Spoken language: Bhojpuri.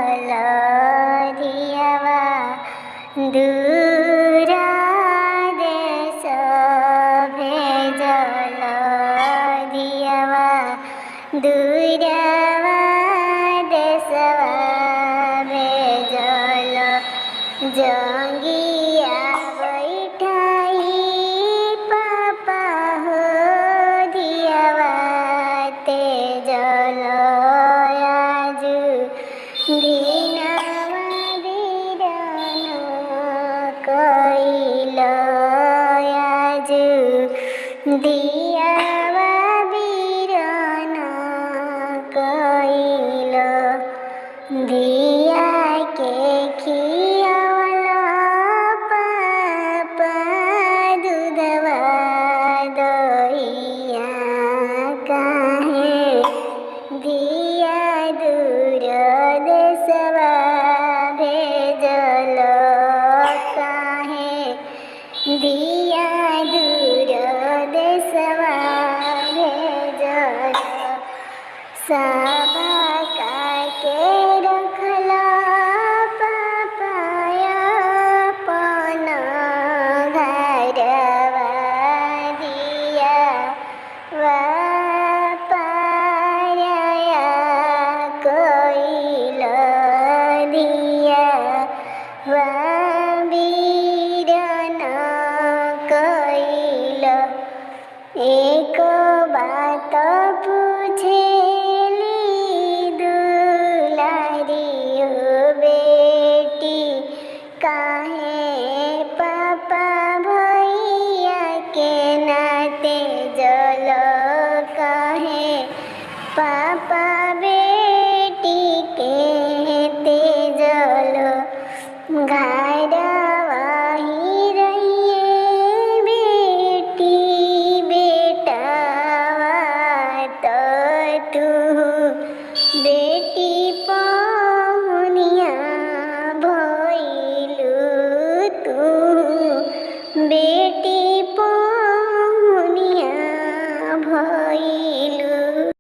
भेजल धियवा दूरा देश भेजल धियवा दूरवा देशवा भेजल जंगिया बैठाई पापा हो धियवा तेजल आजु दिनवा बिरान कइल आजु दियावा बिरान कइल दिया के खियावला पापा दूधवा दहिया काहे दिया दूर देशवा भेजल काहे दिया दूर देशवा भेजल सबा के रखला पापाया अपन घरवा दिया पारया कइल दिया बीरन कइल एक बात पूछेली दुलारी हो बेटी काहे पापा भैया के नाते जल काहे पापा बेटी के तेजल घरवा ही रहिए बेटी बेटावा तो तू बेटी पहुनिया भइलू तू बेटी पहुनिया भइलू।